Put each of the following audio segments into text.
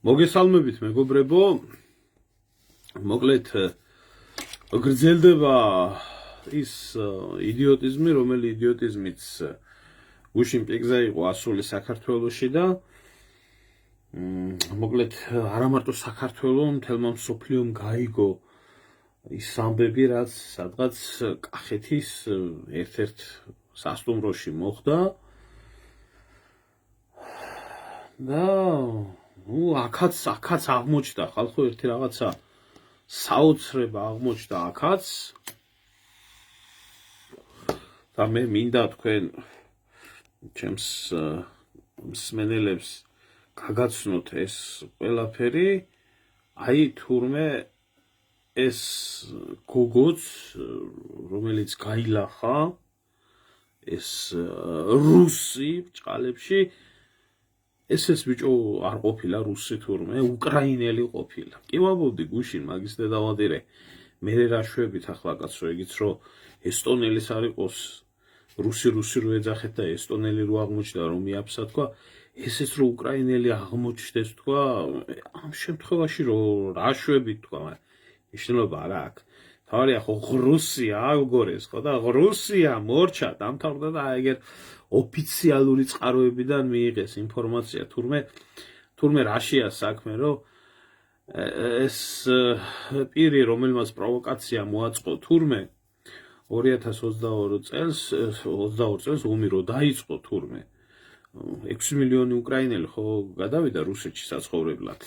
მოგესალმებით მეგობრებო, მოკლედ გრძელდება ის იდიოტიზმი, რომელი იდიოტიზმიც გუშინ პიკზე იყო ასული საქართველოში და მოკლედ არა მარტო საქართველოს, მთელმა მსოფლიომ გაიგო ის ამბები, რაც სადღაც კახეთის ერთ-ერთ სასტუმროში მოხდა და აქაც აღმოჩნდა ხალხო ერთი რაღაცა საოცრება აღმოჩნდა აქაც და მე მინდა თქვენ ჩემს მსმენელებს გაგაცნოთ ეს ყველაფერი აი თურმე ეს გოგოც რომელიც გაილახა ეს რუსი ბჭყალებში ეს ბიჭო არ ყოფილა რუსი თურმე უკრაინელი ყოფილა. კი ვამბობდი გუშინ მაგის დედავადირე მე რა შვებით ახლა კაცო ეგიც რომ ესტონელის არ იყოს რუსი რო ეძახეთ და ესტონელი რო აღმოჩნდა რომ მიაფსა თქვა ესეც რო უკრაინელი აღმოჩნდეს თქვა ამ შემთხვევაში რომ რა შვებით თქვა მნიშვნელობა არა აქვს. თავარია ხო რუსია აგორეს ხო და რუსია მორჩა დამთავრდა და ეგერ ოფიციალური წყაროებიდან მიიღეს ინფორმაცია თურმე რაშია საქმე რომ ეს პირი რომელმაც პროვოკაცია მოაწყო თურმე 2022 წელს ომი რო დაიწყო თურმე 6 მილიონი უკრაინელი ხო გადავიდა რუსეთში საცხოვრებლად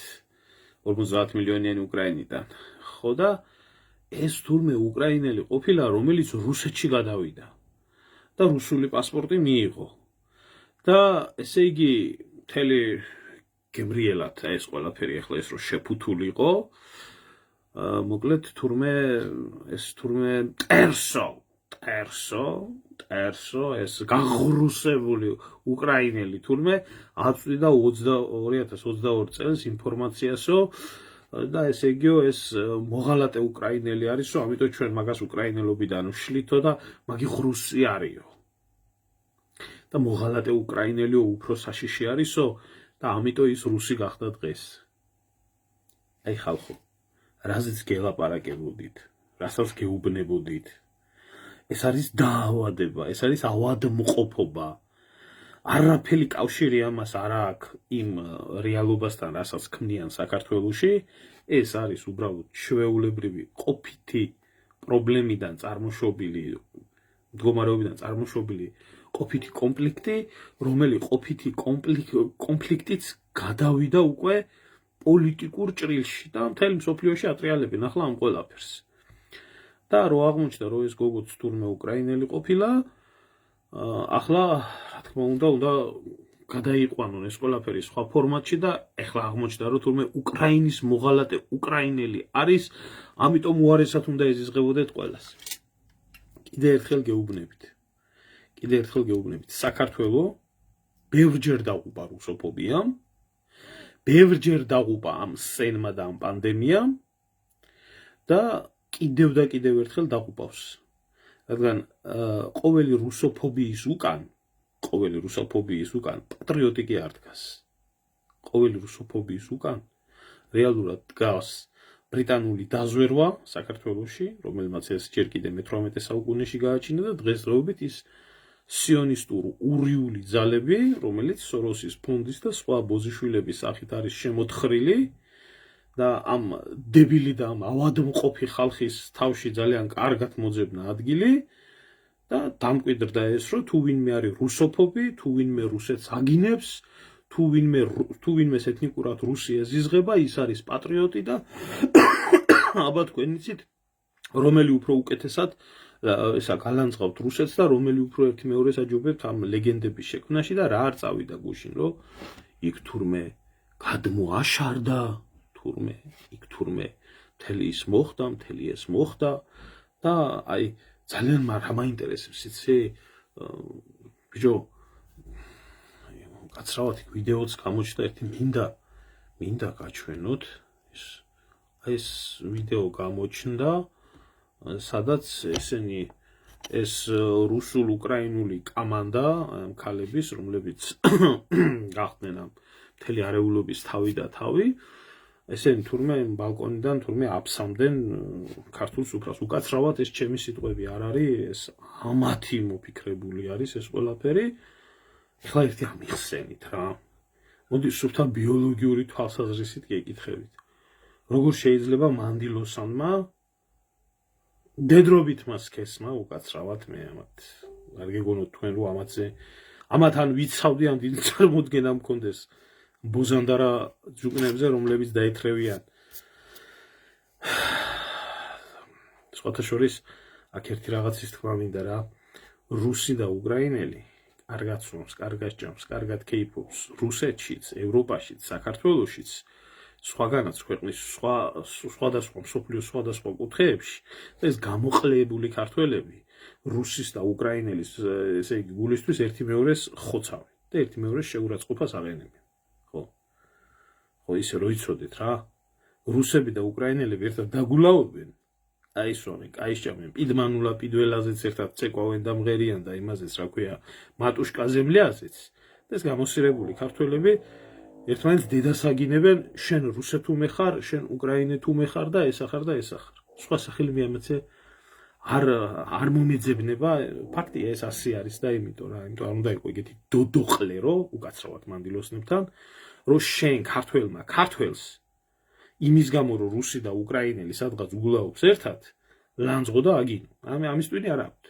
50 მილიონიანი უკრაინიდან ხო და ეს თურმე უკრაინელი ყოფილა რომელიც რუსეთში გადავიდა და რუსული პასპორტი მიიღო და ესე იგი მთელი გემრიელად ეს ყველაფერი ახლა ეს რო შეფუთული იყო მოკლედ თურმე მტერსო ეს გაღრუსებული უკრაინელი თურმე აწვდიდა 2022 წელს ინფორმაციასო და ესე იგიო ეს მოღალატე უკრაინელი არისო ამიტომ ჩვენ მაგას უკრაინელობიდან ვშლითო და მაგი რუსი არისო და მოღალატე უკრაინელიო უფრო საშიში არისო და ამიტომ ის რუსი გახდა დღეს აი ხალხო რაზეც გელაპარაკებოდით რასაც გეუბნებოდით ეს არის დაავადება ეს არის ავადმყოფობა არაფერი კავშირი ამას არ აქვს იმ რეალობასთან რასაც ქმნიან საქართველოში ეს არის უბრალოდ ჩვეულებრივი ყოფითი პრობლემიდან წარმოშობილი მდგომარეობიდან წარმოშობილი ყოფითი კონფლიქტი რომელი ყოფითი კონფლიქტიც გადავიდა უკვე პოლიტიკურ ჭრილში და მთელი მსოფლიოში ატრიალებენ ახლა ამ ყველაფერს და რო აღმოჩნდა რომ ეს გოგოც თურმე უკრაინელი ყოფილა ახლა რა თქმა უნდა გადაიყვანონ ეს ყველაფერი სხვა ფორმატში და ახლა აღმოჩნდა რომ თურმე უკრაინის მოღალატე უკრაინელი არის ამიტომ უარესად უნდა ეზიზღებოდეთ ყველას კიდე ერთხელ გეუბნებით საქართველო ბევრჯერ დაღუპა რუსოფობიამ ბევრჯერ დაღუპა ამ სცენმა და ამ პანდემიამ და კიდევ ერთხელ დაღუპავს რადგან ყოველი რუსოფობიის უკან პატრიოტი კი არ დგას ყოველი რუსოფობიის უკან რეალურად დგას ბრიტანული დაზვერვა საქართველოში რომელმაც ეს ჯერ კიდე მე-18 საუკუნეში გააჩინა და დღესდღეობით ის სიონისტური ურიული ძალები რომელიც სოროსის ფონდის და სხვა ბოზიშვილების სახით არის შემოთხრილი და ამ დებილი და ამ ავადმყოფი ხალხის თავში ძალიან კარგად მოძებნა ადგილი და დამკვიდრდა ეს რომ თუ ვინმე არის რუსოფობი თუ ვინმე რუსეთს აგინებს თუ ვინმეს ეთნიკურად რუსი ეზიზღება ის არის პატრიოტი და აბა თქვენ იცით რომელი უფრო უკეთესად ესა გალანძღავთ რუსეთს და რომელი უფრო ერთი მეორეს აჯობებთ ამ ლეგენდების შექმნაში და რა არ წავიდა გუშინ რომ იქ თურმე გადმოაშარდა იქ თურმე მთელი ეს მოხდა და აი ძალიან რა მაინტერესებს იცი ბიჭო კაცრავად იქ ვიდეოც გამოჩნდა ერთი მინდა გაჩვენოთ ეს ვიდეო გამოჩნდა სადაც ესენი ეს რუსულ-უკრაინული კამანდა ქალების, რომლებიც გახდნენ ამ მთელი არეულობის თავი და თავი, ესენი თურმე ბალკონიდან თურმე აფსამდნენ ქართულ სუფრას. უკაცრავად ეს ჩემი სიტყვები არ არის, ეს ამათი მოფიქრებული არის ეს ყველაფერი. ეხლა ერთი ამიხსენით რა. მოდი სუფთა ბიოლოგიური თვალსაზრისით გეკითხებით. როგორ შეიძლება მანდილოსანმა დედრობითმა სქესმა უკაცრავად მე ამათ არ გეგონოთ თქვენ რომ ამათან ვიცავდი ამ დიდი წარმოდგენა მქონდეს ბოზანდარა ჯუკნებზე რომლებიც დაეთრევიან სხვათა შორის აქ ერთი რაღაცის თქმა მინდა რა რუსი და უკრაინელი კარგად სვამს, კარგად ჭამს, კარგად კეიფობს რუსეთშიც, ევროპაშიც, საქართველოშიც სხვაგანაც ქვეყნის სხვადასხვა მსოფლიოს სხვადასხვა კუთხეებში ეს გამოყლებული ქართველები რუსის და უკრაინელის ესე იგი გულისთვის ერთი მეორეს ხოცავენ და ერთი მეორეს შეურაცხყოფას აყენებენ ხო ისე რო იცოდეთ რა რუსები და უკრაინელები ერთად დაგულაობენ აისვამენ, კაისჭამენ, პიდმანულა პიდველაზეც ერთად წეკვავენ და მღერიან და იმაზეც რა ქვია მატუშკა ზემლიაზეც და ეს გამოსირებული ქართველები ერთმანეთს დედას აგინებენ, შენ რუსეთუ მეხარ, შენ უკრაინეთუ მეხარ და ესახარ და ესახარ. სხვა სახელი მიამეცე არ მომეძებნება, ფაქტია ეს ასე არის და იმიტომ რა, იმიტომ არ უნდა იყო ეგეთი დოდოყლე რო უკაცრავად მანდილოსნებთან, რომ შენ ქართველმა ქართველს იმის გამო რომ რუსი და უკრაინელი სადღაც უგულაობს ერთად, ლანძღო და აგინო. ამის ტვინი არ აქვს.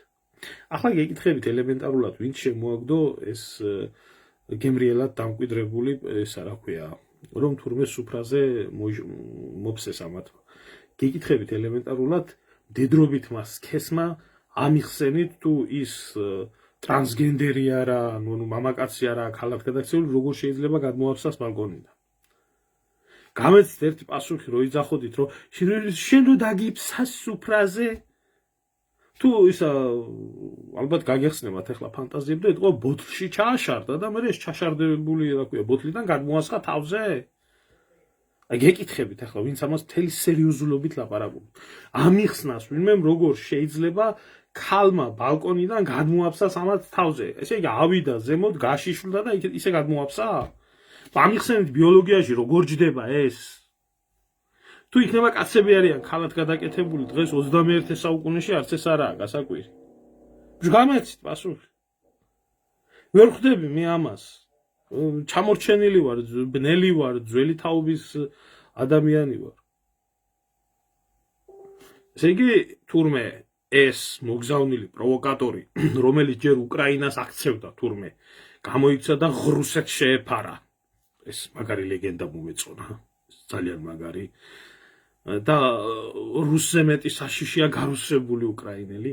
ახლა გეკითხებით ელემენტარულად, ვინც შემოაგდო ეს გემრიელად დამკვიდრებული ესა რა ქვია რომ თურმე სუფრაზე მოფსეს ამათმა გეკითხებით ელემენტარულად დედრობითმა სქესმა ამიხსენით თუ ის ტრანსგენდერი არა ანუ მამაკაცი არა ქალაქ გადაქცეული როგორ შეიძლება გადმოაფსას ბალკონიდან გამეცით ერთი პასუხი რო იძახოდით რომ შენ რო დაგიფსას სუფრაზე თუ ისა ალბათ გაგეხსნებათ ახლა ფანტაზიები და ეთქვა ბოთლში ჩააშარდა და მე ეს ჩაშარდებული რა ქვია ბოთლიდან გადმოასხა თავზე აი გეკითხებით ახლა ვინც ამას მთელი სერიოზულობით ლაპარაკობს ამიხსნას ვინმე როგორ შეიძლება ქალმა ბალკონიდან გადმოაფსას ამათ თავზე ესე იგი ავიდა ზემოთ გაშიშვლდა და ისე გადმოაფსა ამიხსენით ბიოლოგიაში როგორ ჯდება ეს თუ იქნება კაცები არიან ქალად გადაკეთებული დღეს 21 საუკუნეში არც ეს არაა გასაკვირი. გამეცით პასუხი. ვერ ხვდები მე ამას. ჩამორჩენილი ვარ, ბნელი ვარ, ძველი თაობის ადამიანი ვარ. ესე იგი თურმე ეს მოგზავნილი პროვოკატორი, რომელიც ჯერ უკრაინას აქცევდა თურმე, გამოიქცა და რუსეთს შეეფარა. ეს მაგარი ლეგენდა მომეწონა. ძალიან მაგარი. და რუსზე მეტი საშიშია გარუსებული უკრაინელი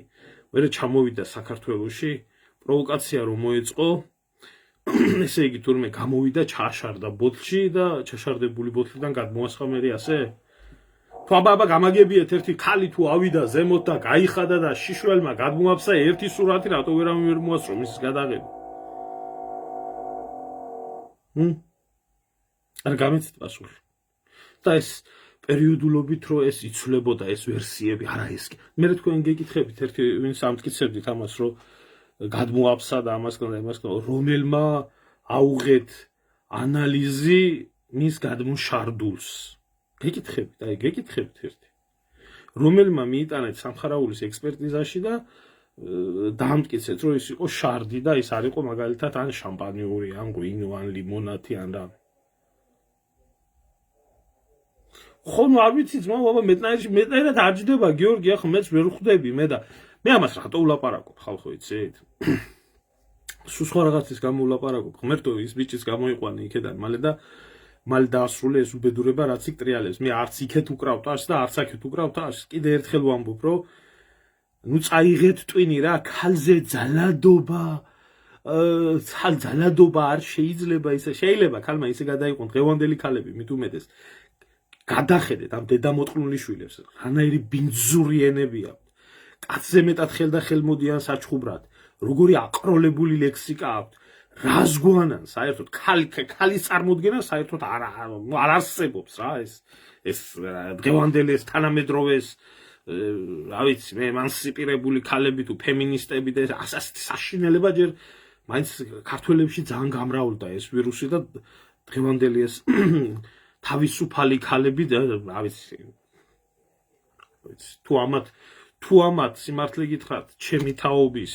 მერე ჩამოვიდა საქართველოში პროვოკაცია რომ მოეწყო ესე იგი თურმე გამოვიდა ჩაშარდა ბოთლში და ჩაშარდებული ბოთლიდან გადმოასხა მერე ასე თუ აბა გამაგებიეთ ერთი ქალი თუ ავიდა ზემოთ და გაიხადა და შიშველმა გადმოაფსა ერთი სურათი რატო ვერ მოასწრო მის გადაღება არ გამეცით პასუხი და ეს პერიოდულობით რო ეს იცვლებოდა ეს ვერსიები არა ეს მე თქვენ გეკითხებით ერთი ვინც ამტკიცებდით ამას რომ გადმოაფსა და ამას რომელმა აუღეთ ანალიზი მის გადმოშარდულს გეკითხებით აი გეკითხებით ერთი რომელმა მიიტანეთ სამხარაულის ექსპერტიზაში და დაამტკიცეთ რომ ის იყო შარდი და ის არ იყო მაგალითად ან შამპანიური ან ღვინო ან ლიმონათი ან რა ხო ნუ არ ვიცი ძმა ბაბა მეტნაირად არ ჯდება გიორგი ახლა მეც ვერ ხვდები მე და მე ამას რატო ვლაპარაკობ ხალხო იცით სულ სხვა რაღაცის გამო ვლაპარაკობ ღმერთო ის ბიჭის გამოიყვანე იქედან მალე დაასრულე ეს უბედურება რაც იქ ტრიალებს მე არც იქეთ უკრავთ აშს და არც აქეთ უკრავთ აშს კიდე ერთხელ ვამბობ რომ ნუ წაიღეთ ტვინი რა ქალზე ძალადობა ძალადობა არ შეიძლება ისე შეიძლება ქალმა ისე გადაიყვან დღევანდელი ქალები მით უმეტეს გადახედეთ ამ დედამოტყლული შვილებს რანაირი ბინძური ენები აქვს კაცზე მეტად ხელმოდიან საჩხუბრად როგორი აყროლებული ლექსიკა აქვს რას გვანან საერთოდ ქალის წარმოდგენა საერთოდ არ არსებობს რა ეს დღევანდელი ეს თანამედროვე რა ვიცი მე ემანსიპირებული ქალები თუ ფემინისტები და ასეთი საშინელება ჯერ მაინც ქართველებში ძალიან გამრავლდა ეს ვირუსი და დღევანდელი ეს თავისუფალი ქალები და რა ვიცი თუ ამათ სიმართლე გითხრათ ჩემი თაობის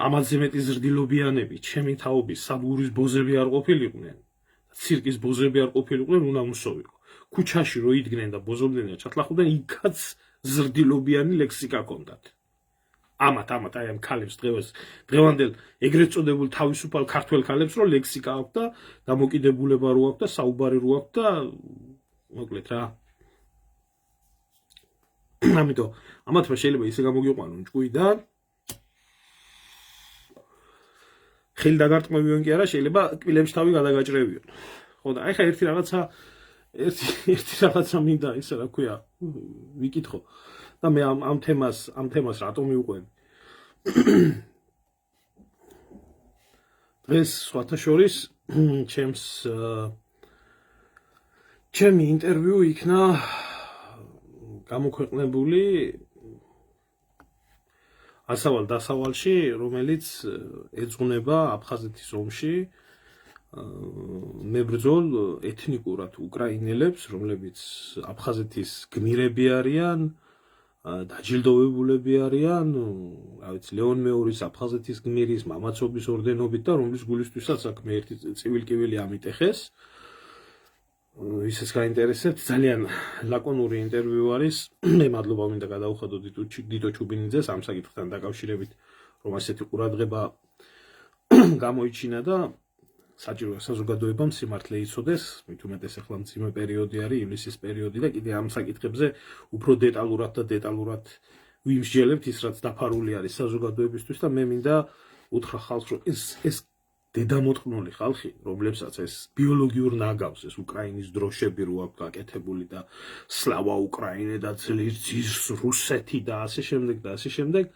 ამაზე მეტი ზრდილობიანები ჩემი თაობის სადგურის ბოზები არ ყოფილიყვნენ ცირკის ბოზები არ ყოფილიყვნენ უნდა მოსოვიყო ქუჩაში რო იდგნენ და ბოზობდნენ და ჩათლახდნენ იქაც ზრდილობიანი ლექსიკა ჰქონდათ ამათ აი ამ ქალებს დღევანდელ ეგრეთ წოდებულ თავისუფალ ქართველ ქალებს რო ლექსიკა აქვს და დამოკიდებულება რო აქვს და საუბარი რო აქვს და მოკლედ რა ამიტომ ამათმა შეიძლება ისე გამოგიყვანონ ჭკუიდან ხელი დაგარტყმებიონ კი არა შეიძლება კბილებში თავი გადაგაჭრევიონ ხო და აი ხა ერთი რაღაცა მინდა ისე რა ქვია ვიკითხო და მე ამ თემას რატომ მივყვები დღეს სხვათა შორის ჩემი ინტერვიუ იქნა გამოქვეყნებული ასავალ დასავალში რომელიც ეძღვნება აფხაზეთის ომში მებრძოლ ეთნიკურად უკრაინელებს რომლებიც აფხაზეთის გმირები არიან დაჯილდოვებულები არიან რა ვიცი ლეონ მეორის აფხაზეთის გმირის მამაცობის ორდენობით და რომლის გულისთვისაც საქმე ერთი ცივილკივილი ამიტეხეს ისეც გაინტერესებთ ძალიან ლაკონური ინტერვიუ არის მე მადლობა მინდა გადაუხადო დიდო ჩუბინიძეს ამ საკითხთან დაკავშირებით რომ ასეთი ყურადღება გამოიჩინა და საჭიროა საზოგადოებამ სიმართლე იცოდეს მით უმეტეს ახლა მძიმე პერიოდი არის ივლისის პერიოდი და კიდე ამ საკითხებზე უფრო დეტალურად ვიმსჯელებთ ის რაც დაფარული არის საზოგადოებისთვის და მე მინდა უთხრა ხალხს რომ ეს დედამოტყნული ხალხი რომლებსაც ეს ბიოლოგიურ ნაგავს ეს უკრაინის დროშები რო აქვს გაკეთებული და სლავა უკრაინე და ძლიერს რუსეთი და ასე შემდეგ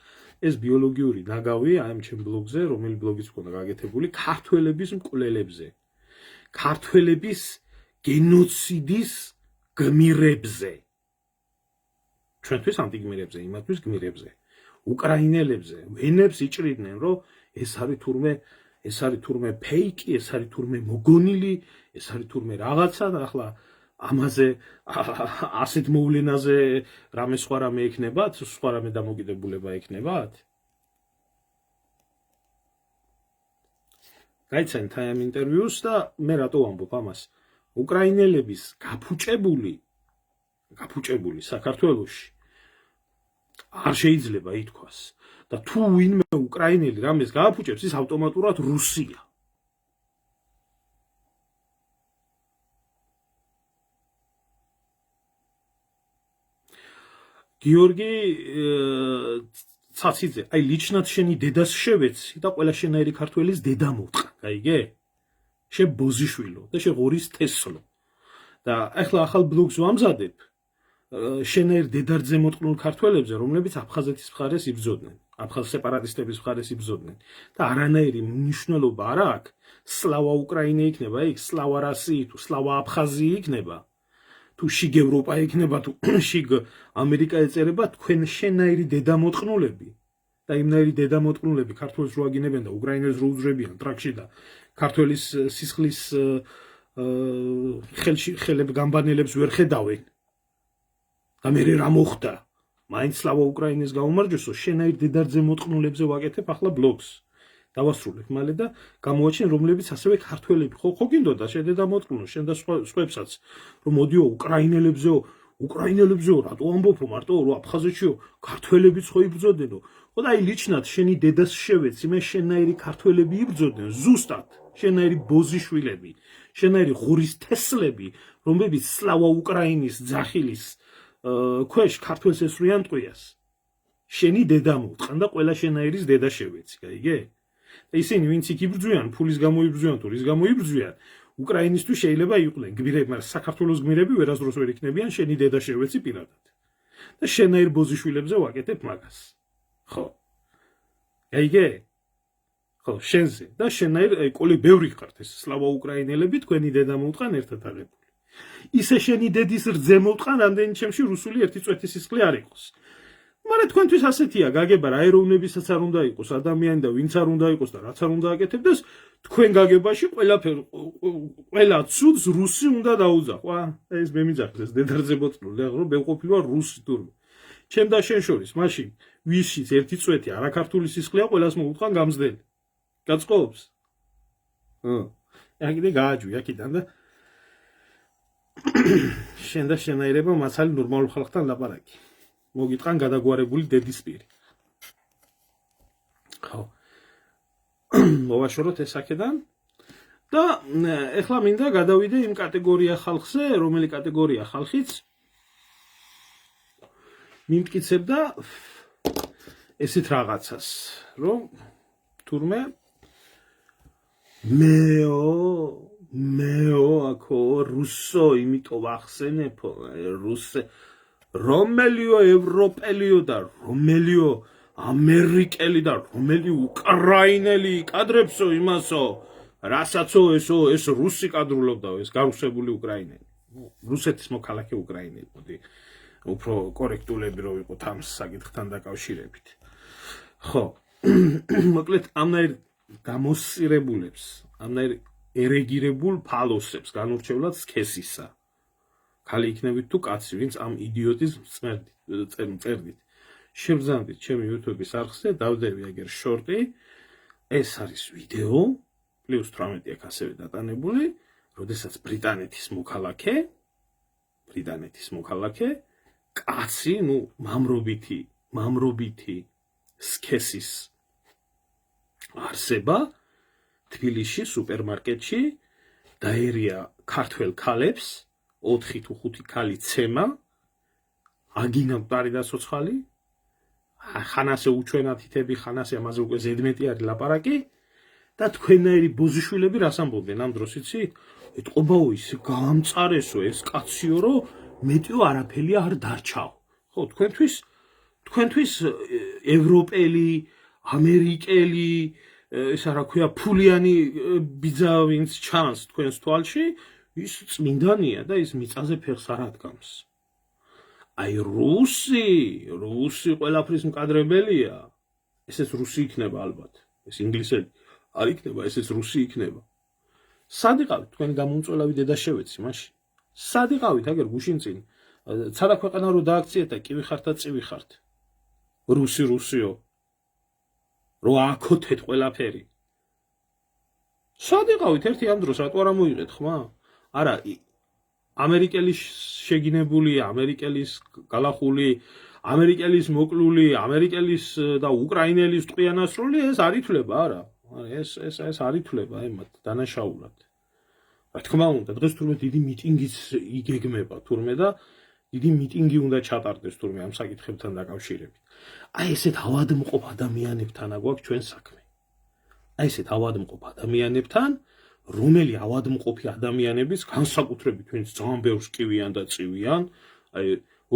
ეს ბიოლოგიური ნაგავი აი ამ ჩემ ბლოგზე რომელი ბლოგიც მქონდა გაკეთებული ქართველების მკვლელებზე ქართველების გენოციდის გმირებზე ჩვენთვის ანტიგმირებზე იმათთვის გმირებზე უკრაინელებზე ვენებს იჭრიდნენ რომ ეს არის თურმე ფეიკი ეს არის თურმე მოგონილი ეს არის თურმე რაღაცა და ახლა ამაზე ასეთ მოვლენაზე რამე სხვა რამე ექნებათ სხვა რამე დამოკიდებულება ექნებათ გაიცანთ აი ამ ინტერვიუს და მე რატო ვამბობ ამას უკრაინელების გაფუჭებული საქართველოში არ შეიძლება ითქვას და თუ ვინმე უკრაინელი რამეს გააფუჭებს ის ავტომატურად რუსია გიორგი ცაციძე აი ლიჩნად შენი დედას შევეცი და ყველა შენაერი ქართველის დედა მოვტყა გაიგე შე ბოზიშვილო და შე ღორის თესლო და ახლა ახალ ბლოგს ვამზადებ შენაერ დედარძე მოტყნულ ქართველებზე რომლებიც აფხაზეთის მხარეს იბრძოდნენ აფხაზ სეპარატისტების მხარეს იბრძოდნენ და არანაირი მნიშვნელობა არ აქვს სლავა უკრაინე იქნება იქ სლავა რასი თუ სლავა აფხაზი იქნება თუ შიგ ევროპა იქნება თუ შიგ ამერიკა ეწერება თქვენ შენაირი დედამოტყნულები და იმნაირი დედამოტყნულები ქართველს რო აგინებენ და უკრაინელს რო უძრებიან ტრაქში და ქართველის სისხლის ხელები გამბანელებს ვერ ხედავენ და მე რა მოხდა მაინც სლავა უკრაინეს გაუმარჯვესო შენაირ დედარძე მოტყნულებზე ვაკეთებ ახლა ბლოგს დავასრულებ მალე და გამოაჩენ რომლებიც ასევე ქართველები ხო გინდოდა შენ დედამოტყნულო შენ და სხვებსაც რომ მოდიო უკრაინელებზეო რატო ამბობო მარტო რომ აფხაზეთშიო ქართველებიც ხო იბრძოდენო ხო და აი ლიჩნად შენი დედას შევეცი მე შენაირი ქართველები იბრძოდნენ ზუსტად შენაირი ბოზიშვილები შენაირი ღურის თესლები რომლებიც სლავა უკრაინის ძახილის ქვეშ ქართველს ესვრიან ტყვიას შენი დედა მოვტყან და ყველა შენაირის დედა შევეცი გაიგე და ისინი ვინც იქ იბრძვიან ფულის გამო იბრძვიან თუ რის გამო იბრძვიან უკრაინისთვის შეიძლება იყვნენ გმირები მაგრამ საქართველოს გმირები ვერასდროს ვერ იქნებიან შენი დედა შევეცი პირადად და შენაირ ბოზიშვილებზე ვაკეთებ მაგას ხო გაიგე ხო შენზე და შენაირ კოლი ბევრი ხართ ეს სლავა უკრაინელები თქვენი დედა მოვტყან ერთად აღებული ისე შენი დედის რძე მოვტყან, რამდენი ჩემში რუსული ერთი წვეთი სისხლი არ იყოს. მაგრამ თქვენთვის ასეთია გაგება რა ეროვნებისაც არ უნდა იყოს ადამიანი და ვინც არ უნდა იყოს და რაც არ უნდა აკეთებდეს, თქვენ გაგებაში ყველა ცუდს რუსი უნდა დაუძახო. ეს მე მიძახეს დედარძე მოწნული, რომ მე ვყოფილი ვარ რუსი თურმე. ჩემ და შენ შორის, მაშინ ვისშიც ერთი წვეთი არაქართული სისხლია, ყველას მოუტყან გამზდელი. გაწყობს? კიდე გააჯვი აქედან და შენ და შენაირება მასალი ნორმალურ ხალხთან ლაპარაკი. მოგიტყან გადაგვარებული დედის პირი. ხო. მოვაშოროთ ეს აქედან და ეხლა მინდა გადავიდე იმ კატეგორია ხალხზე, რომელი კატეგორია ხალხიც მიმტკიცებდა ესეთ რაღაცას, რომ თურმე მეო აქო რუსო, იმიტომ ახსენებო, რუსე რომელიო ევროპელიო და რომელიო ამერიკელი და რომელი უკრაინელი კადრებსო იმასო, რასაცო ეს რუსი კადრულობდაო, ეს გარუსებული უკრაინელი. რუსეთის მოქალაქე უკრაინელი, მოდი უფრო კორექტულები რო ვიყოთ ამ საკითხთან დაკავშირებით. ხო, მოკლედ ამნაირ გამოსწირებულებს, ამნაირ ერეგირებულ ფალოსებს განურჩევლად სქესისა. ხალი იქნებით თუ კაცი, ვინც ამ იდიოტის წერდით. შევძანდით ჩემი YouTube-ის არხზე, დავდები აგერ შორტი. ეს არის ვიდეო, პლუს 18 აქ ასევე დატანებული, როდესაც ბრიტანეთის მოქალაქე, კაცი, მამრობითი სქესის არსება თბილისში სუპერმარკეტში დაერია ქართველ ქალებს 4 თუ 5 ქალი ცემა აგინა მყარი და სოცხალი ხანასე უჩვენათითები ხანასე ამაზე უკვე ზედმეტი არის ლაპარაკი და თქვენნაირი ბოზიშვილები რას ამბობდნენ ამ დროს იცით? ეთყობაო ის გამწარესო ეს კაციო რომ მეტიო არაფერი არ დარჩაო. ხო, თქვენთვის ევროპელი, ამერიკელი, ესა რა ქვია, ფულიანი ბიძა ვინც ჩანს თქვენს თვალში, ის წმინდანია და ის მიწაზე ფეხს არ ადგამს. აი რუსი ყველაფრის მკადრებელია. ესეც რუსი იქნება ალბათ. ეს ინგლისელი არ იქნება, ესეც რუსი იქნება. სად იყავით თქვენ გამომწველავი დედაშევეცი მაშინ? სად იყავით აგერ გუშინ წინ? ცადა ქვეყანა რო დააქციეთ და კი ვიხართ და წივი ხართ. რუსიო. რო აკოთეთ ყველაფერი. სად იყავით ერთი ამ დროს რატო არ მოიღეთ ხმა? არა, ამერიკელის შეგინებული, ამერიკელის გალახული, ამერიკელის მოკლული, ამერიკელის და უკრაინელის ტყვიანასრული ეს არ ითვლება, არა. ეს არ ითვლება ემათ დანაშაულად. რა თქმა უნდა, დღეს თურმე დიდი მიტინგიც იგეგმება თურმე და დიდი მიტინგი უნდა ჩატარდეს თურმე ამ საკითხებთან დაკავშირებით. აი ესეთ ავადმყოფ ადამიანებთან აგვაქვს ჩვენ საქმე. აი ესეთ ავადმყოფ ადამიანებთან, რომელი ავადმყოფი ადამიანების განსაკუთრებით ვინც ძალიან ბევრს კივიან და წივიან, აი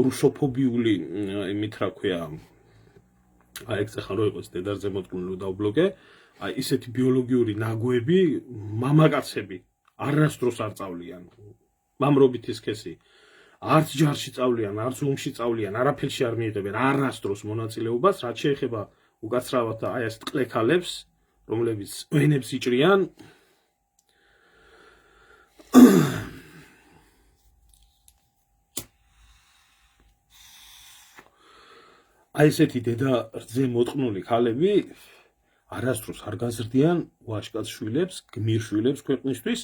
რუსოფობიული იმით რა ქვია, აი ეს ახლა რო იყოს დედარძე მოწყული დავბლოკე, აი ისეთი ბიოლოგიური ნაგვები მამაკაცები არასდროს არ წავლიან მამრობითი სქესი. არც ჯარში წავლიან, არც ომში წავლიან, არაფერში არ მიიღებენ არასდროს მონაწილეობას, რაც შეეხება უკაცრავად და აი ასეთ ყლექალებს, რომლებიც ვენებს იჭრიან. აი ესეთი დედა რძე მოტყნული ქალები არასდროს არ გაზრდიან ვაჟკაც შვილებს, გმირ შვილებს ქვეყნისთვის,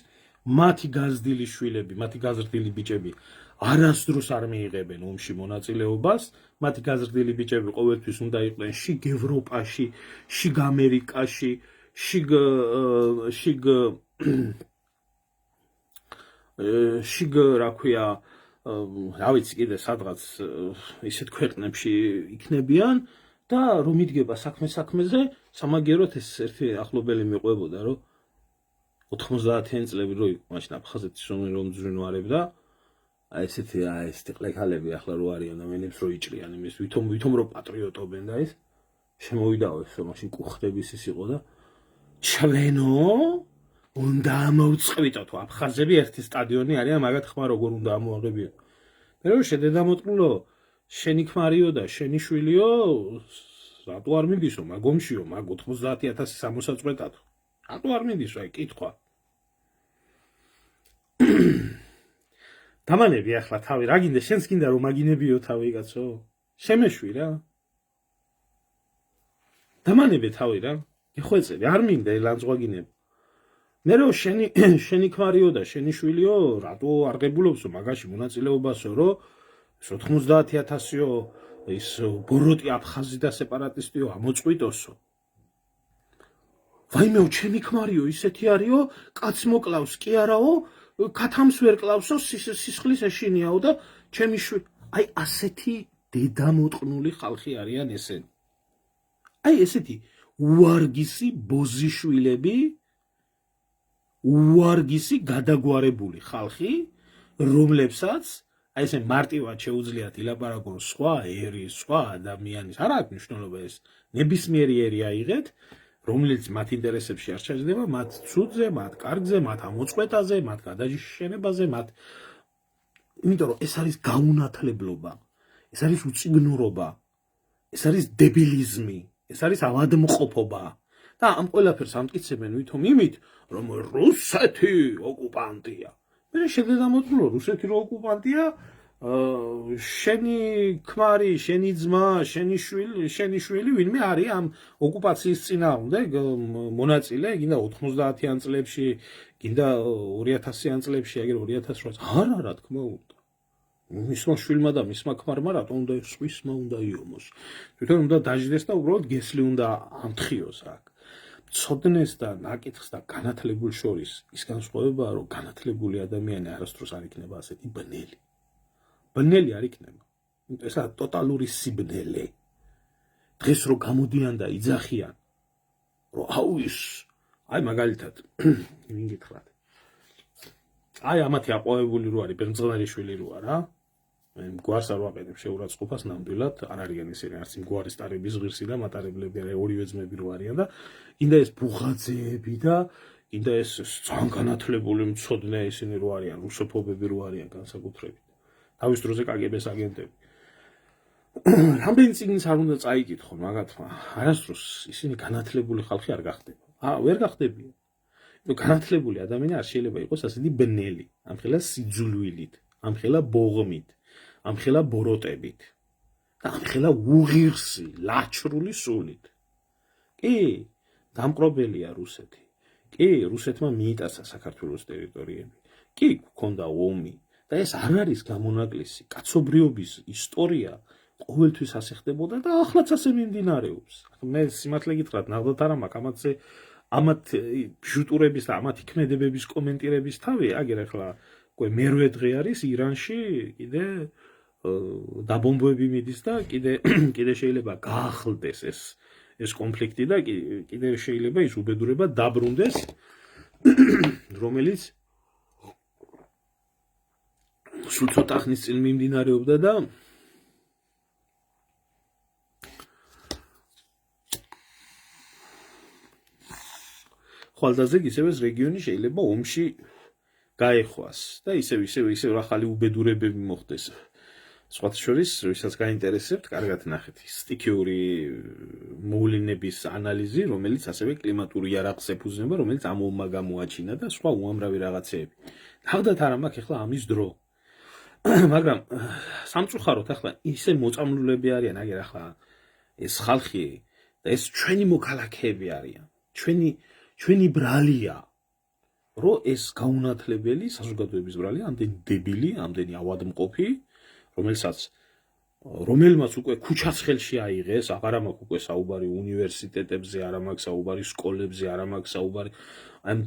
მათი გაზრდილი შვილები, მათი გაზრდილი ბიჭები არასდროს არ მიიღებენ ომში მონაწილეობას, მათი გაზრდილი ბიჭები ყოველთვის უნდა იყვნენ შიგ ევროპაში, შიგ ამერიკაში, შიგ რა ქვია, რა ვიცი კიდე სადღაც ისეთ ქვეყნებში იქნებიან და რომ იდგება საქმეზე, სამაგიეროდ ეს ერთი ახლობელი მიყვებოდა, რომ 90-იანი წლები რო იყო, მაშინ აფხაზეთის რომ ძვინვარებდა, აი ესეთი ყლექალები ახლა რო არიან და მენებს რო იჭრიან იმის, ვითომ რო პატრიოტობენ და ეს შემოვიდაო ეს მაშინ კუხტების ის იყო და ჩვენო უნდა ამოვწყვიტოთ აფხაზები ერთი სტადიონი არიან მაგათ ხმა როგორ უნდა ამოაღებიო მე რომ შედედამოწყლო შენი ქმარიო და შენი შვილიო რატო არ მიდისო მაგომშიო მაგ 90000 სამოსაწყვეტად რატო არ მიდისო აი კითხვა დამანები ახლა თავი რა გინდა შენს გინდა რომ მაგინებიო თავი კაცო შემეშვი რა დამანები თავი რა გეხვეწები არ მინდა ლანძღვაგინები მე რომ შენი ქმარიო და შენი შვილიო რატო არ ღებულობსო მაგაში მონაწილეობასო რომ 90000-იო ის ბოროტი აფხაზი და სეპარატისტიო ამოწყვიტოსო ვაიმეო ჩემი ქმარიო ისეთი არისო კაც მოკლავს კი არაო ქათამს ვერ კლავსო სისხლის ეშინიაო და ჩემი აი ასეთი დედამოტყნული ხალხი არიან ესენი აი ესეთი უარგისი ბოზიშვილები უარგისი გადაგვარებული ხალხი რომლებსაც აი ესე მარტივად შეუძლიათ ილაპარაკონ სხვა ერის სხვა ადამიანის არ აქვს მნიშვნელობა ეს ნებისმიერი ერი აიღეთ რომელიც მათ ინტერესებში არ ჩაჯდება მათ ცუდზე მათ კარგზე მათ ამოწყვეტაზე მათ გადაშენებაზე მათ იმიტომ რომ ეს არის გაუნათლებლობა ეს არის უწიგნურობა ეს არის დებილიზმი ეს არის ავადმყოფობა და ამ ყველაფერს ამტკიცებენ ვითომ იმით რომ რუსეთი ოკუპანტია მე შედედამოწყლო რუსეთი რო ოკუპანტია შენი ქმარი, შენი ძმა, შენი შვილი ვინმე არის ამ ოკუპაციის წინააღმდეგ მონაწილე, გინდა 90-იან წლებში, გინდა 2000-იან წლებში, აგერ 2008 არა რა თქმა უნდა. მისმა შვილმა და მისმა ქმარმა რატო უნდა სხვისმა უნდა იომოს. თვითონ უნდა დაждდეს და უბრალოდ გესლი უნდა ამთხიოს აქ. ცოდნეს და ნაკითხს და განათლებულ შორის ის განსხვავებაა, რომ განათლებული ადამიანი არასდროს არ იქნება ასეთი ბნელი. ბნელი არ იქნება. ესა ტოტალური სიბნელე. დღეს რო გამოდიან და იძახიან, რომ აუ ის, აი მაგალითად, ვინ გითხრათ. აი ამათი აყვავებული რო არის, ბერძნული შვილი რო არა, მე გვარს არ ვაყენებ შეურაცხყოფას ნამდვილად, არ არიან ისინი, არც იმ გვარის სტარების ღირსი და მატარებლები არა, ორივე ძმები რო არიან და კიდე ეს ბუღაძეები და კიდე ეს ძალიან განათლებული მცოდნე ისინი რო არიან, რუსოფობები რო არიან განსაკუთრებით. თავის დროზე კგბ-ს აგენტები. რამდენი წიგნის არ უნდა წაიკითხონ მაგათმა, არასდროს ისინი განათლებული ხალხი არ გახდება. ვერ გახდებიან. განათლებული ადამიანი არ შეიძლება იყოს ასეთი ბნელი, ამხელა სიძულვილით, ამხელა ბოღმით, ამხელა ბოროტებით და ამხელა უღირსი, ლაჩრული სულით. კი, დამპყრობელია რუსეთი. კი, რუსეთმა მიიტაცა საქართველოს ტერიტორიები. კი, გქონდა ომი. და ეს არ არის გამონაკლისი, კაცობრიობის ისტორია ყოველთვის ასე ხდებოდა და ახლაც ასე მიმდინარეობს. მე სიმართლე გითხრათ, ნახოთ არა მაქვს ამათ ბჟუტურების და ამათი ქმედებების კომენტირების თავი, აგერ ახლა მერვე დღე არის ირანში, კიდე დაბომბვები მიდის და კიდე შეიძლება გაახლდეს ეს კონფლიქტი და კიდე შეიძლება ის უბედურება დაბრუნდეს, რომელიც სულ ცოტა ხნის წინ მიმდინარეობდა და ხვალდაზე ისევ ეს რეგიონი შეიძლება ომში გაეხვას და ისევ ახალი უბედურებები მოხდეს. სხვათა შორის, ვისაც გაინტერესებთ, კარგად ნახეთ სტიქიური მოვლენების ანალიზი, რომელიც ასევე კლიმატური იარაღს ეფუძნება, რომელიც ამ ომმა გამოაჩინა და სხვა უამრავი რაღაცეები. ნახდათ არა მაქვს ახლა ამის დრო. მაგრამ სამწუხაროდ ახლა ისე მოწამლულები არიან, აგერ ახლა ეს ხალხი და ეს ჩვენი მოქალაქეები არიან. ჩვენი ბრალია, რომ ეს გაუნათლებელი საზოგადოების ბრალია, ამდენი დებილი, ამდენი ავადმყოფი, რომელმაც უკვე ქუჩაც ხელში აიღეს, აღარა მაქვს უკვე საუბარი უნივერსიტეტებზე, არა მაქვს საუბარი სკოლებზე, არა მაქვს საუბარი ამ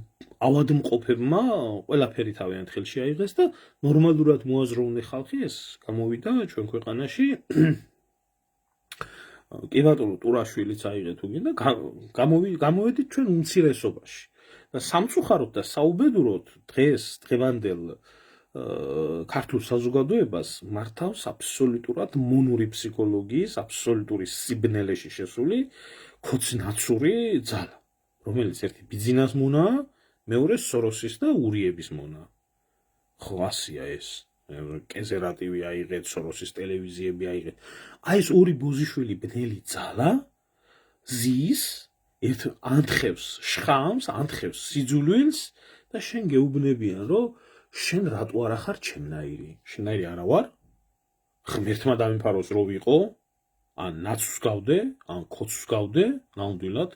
ავადმყოფებმა ყველაფერი თავიანთ ხელში აიღეს და ნორმალურად მოაზროვნე ხალხი ეს გამოვიდა ჩვენ ქვეყანაში. კი ბატონო, ტურაშვილიც აიღე თუ გინდა, გამოვედით ჩვენ უმცირესობაში. და სამწუხაროდ და საუბედუროდ დღევანდელ ქართულ საზოგადოებას მართავს აბსოლუტურად მონური ფსიქოლოგიის, აბსოლუტური სიბნელეში შესული ქოცნაცური ძალა, რომელიც ერთი ბიძინას მონაა, მეორე სოროსის და ურიების მონა. ხო ასია ეს. კეზერატივი აიღეთ, სოროსის ტელევიზიები აიღეთ. აი ეს ორი ბოზიშვილი ბნელი ძალა ზის ერთ ანთხევს შხამს, ანთხევს სიძულვილს და შენ გეუბნებიან, რომ შენ რატო არ ახარ ჩემნაირი? შენაირი არა ვარ? ღმერთმა დამიფაროს რო ვიყო, ან ნაცვს გავდე, ან ქოცვს გავდე, ნამდვილად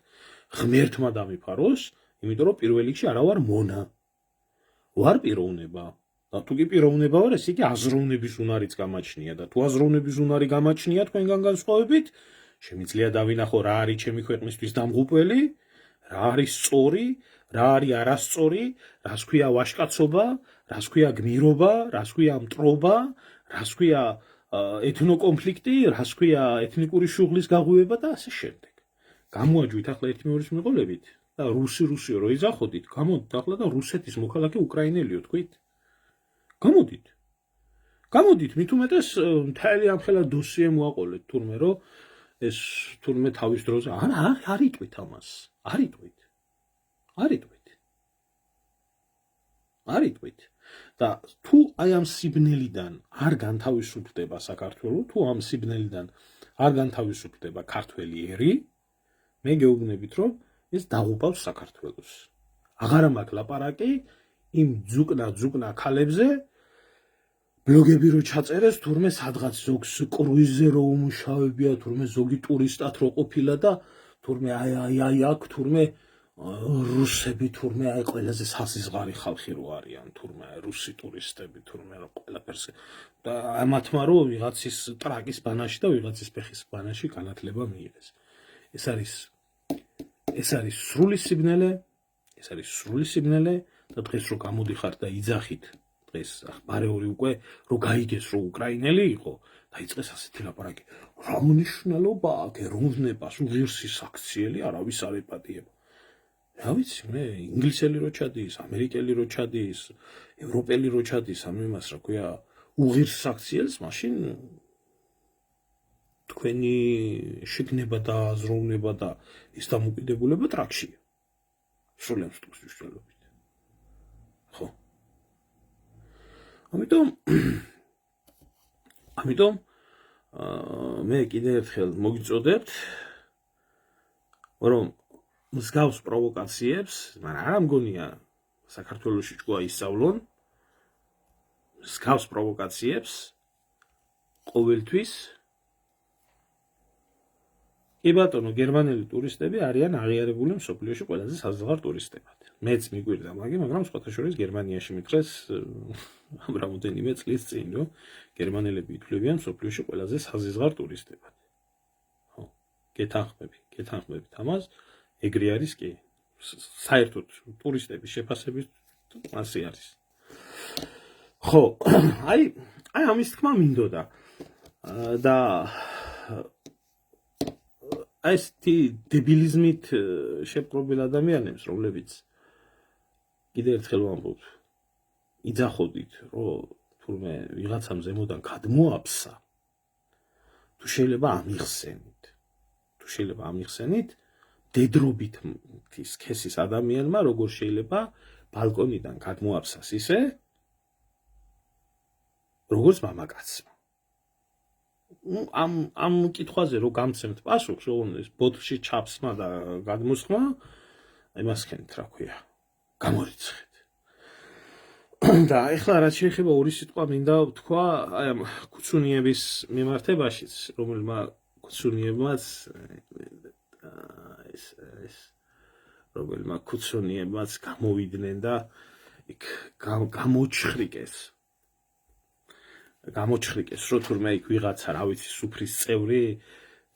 ღმერთმა დამიფაროს, იმიტომ რომ პირველ რიგში არა ვარ მონა. ვარ პიროვნება. და თუ კი პიროვნება ვარ, ეს იგი აზროვნების უნარიც გამაჩნია და თუ აზროვნების უნარი გამაჩნია თქვენგან განსხვავებით, შემიძლია დავინახო რა არის ჩემი ქვეყნისთვის დამღუპველი, რა არის სწორი, რა არის არასწორი, რას ქვია ვაჟკაცობა, რას ქვია გმირობა, რას ქვია მტრობა, რას ქვია ეთნოკონფლიქტი, რას ქვია ეთნიკური შუღლის გაღვივება და ასე შემდეგ. გამოაჯვით ახლა ერთი მეორის მიყოლებით და რუსიო რო იზახოდით, გამოდით ახლა და რუსეთის მოქალაქე უკრაინელიო თქვით. გამოდით, მით უმეტეს მთელი ამ ხელა დოსიე მოაყოლეთ თურმე რომ ეს თურმე თავის დროზე არ იტყვით ამას. არ იტყვით. და თუ აი ამ სიბნელიდან არ განთავისუფლდება საქართველო, თუ ამ სიბნელიდან არ განთავისუფლდება ქართველი ერი, მე გეუბნებით რომ ეს დაღუპავს საქართველოს. აღარა მაქვს ლაპარაკი იმ ძუკნა ქალებზე, ბლოგები რო ჩაწერეს, თურმე სადღაც ზოგს კრუიზზე რო უმუშავებია, თურმე ზოგი ტურისტად რო ყოფილა და თურმე აი აქ თურმე რუსები თურმე აი ყველაზე სასიზღარი ხალხი რო არიან, თურმე რუსი ტურისტები თურმე რა ყველაფერს და ამათმა რო ვიღაცის ტრაკის ბანაში და ვიღაცის ფეხის ბანაში განათლება მიიღეს. ეს არის სრული სიბნელე და დღეს რო გამოდიხარ და იძახით დღეს ბარეორი უკვე რო გაიგეს რო უკრაინელი იყო დაიწყეს ასეთი ლაპარაკი. რა მნიშვნელობა აქვს ეროვნებას უღირსი საქციელი არავის არ ეპატიება. რა ვიცი მე ინგლისელი რო ჩადის, ამერიკელი რო ჩადის, ევროპელი რო ჩადის ამ იმას რა ქვია უღირს საქციელს, მაშინ თქვენი შეგნება და აზროვნება და ის დამოკიდებულება ტრაქშია. სულებს თვითშველობით. ხო. ამიტომ მე კიდე ერთხელ მოგიწოდებთ რომ მსგავს პროვოკაციებს, მაგრამ არ მგონია საქართველოში ჭკუა ისწავლონ მსგავს პროვოკაციებს ყოველთვის კი ბატონო გერმანელი ტურისტები არიან აღიარებული მსოფლიოში ყველაზე საზღვარ ტურისტებად. მეც მიგვირდა მაგრამ სხვათა შორის გერმანიაში მითხრეს ამ რამოდენიმე წლის წინ რომ გერმანელები ითვლებიან მსოფლიოში ყველაზე საზღვარ ტურისტებად. ხო, გეთანხმებით ამას. ეგრე არის კი საერთოდ ტურისტების შეფასებით ასე არის. ხო, აი ამის თქმა მინდოდა და აი ეს დებილიზმით შეპყრობილ ადამიანებს, რომლებიც კიდე ერთხელ ვამბობ, იძახოდით, რომ თურმე ვიღაცამ ზემოდან გადმოაფსა, თუ შეიძლება ამიხსენით, დედრობით სქესის ადამიანმა როგორ შეიძლება ბალკონიდან გადმოაფსას ისე, როგორც მამაკაცმა. ამ კითხვაზე რო გამცემთ პასუხს, ეს ბოთლში ჩაფსმა და გადმოსხმა, იმას ხენით რა ქვია, გამორიცხეთ. და ეხლა რაც შეეხება ორი სიტყვა მინდა ვთქვა აი ამ კუცუნიების მიმართებაშიც, რომელმა კუცუნიებმაც გამოვიდნენ და იქ გამოჩხრიკეს, რომ თურმე იქ ვიღაცა, რა ვიცი, სუფრის წევრი,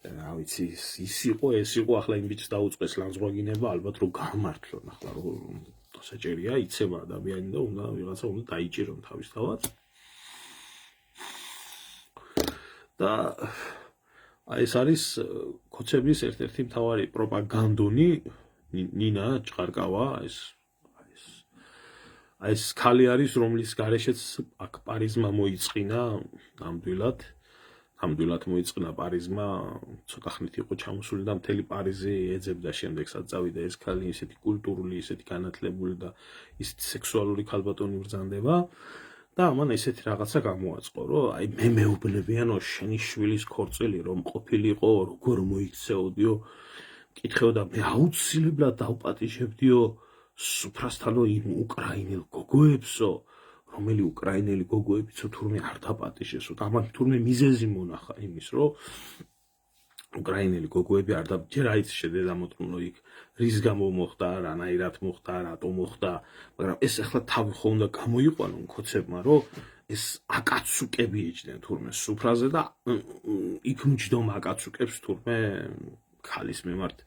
რა ვიცი, ის იყო, ახლა იმ ბიჭს დაუწყეს ლანძღვაგინება, ალბათ რომ გამართლონ, ახლა რომ დასაჭერია, იცება ადამიანი და ვიღაცა უნდა დაიჭირონ თავისთავად. და აი ეს არის ქოცების ერთ-ერთი მთავარი პროპაგანდონი, ნინა ჭყარკავა, ეს ქალი არის, რომლის გარეშეც აქ პარიზმა მოიწყინა ნამდვილად ნამდვილად მოიწყნა პარიზმა, ცოტა ხნით იყო ჩამოსული და მთელი პარიზი ეძებდა შემდეგსაც წავიდა ეს ქალი ისეთი კულტურული, ისეთი განათლებული და ისეთი სექსუალური ქალბატონი ბრძანდება და ამან ესეთი რაღაცა გამოაწყო, რომ აი მე მეუბნებიანო შენი შვილის ქორწილი რომ ყოფილიყო, როგორ მოიქცეოდიო, მკითხეოდა მე აუცილებლად დავპატიჟებდიო სუფრასთანო იმ უკრაინელ გოგოებსო, რომელი უკრაინელი გოგოებიცო თურმე არ დაპატიჟესო და ამან თურმე მიზეზი მონახა იმის, რომ უკრაინელი გოგოები არ და ჯერ აიც შედედამოწმუნო იქ რის გამო მოხდა, რანაირად მოხდა, რატო მოხდა, მაგრამ ეს ახლა თავი ხო უნდა გამოიყვანონ ქოცებმა, რომ ეს აკაცუკები იჯდნენ თურმე სუფრაზე და იქ მჯდომ აკაცუკებს თურმე ქალის მიმართ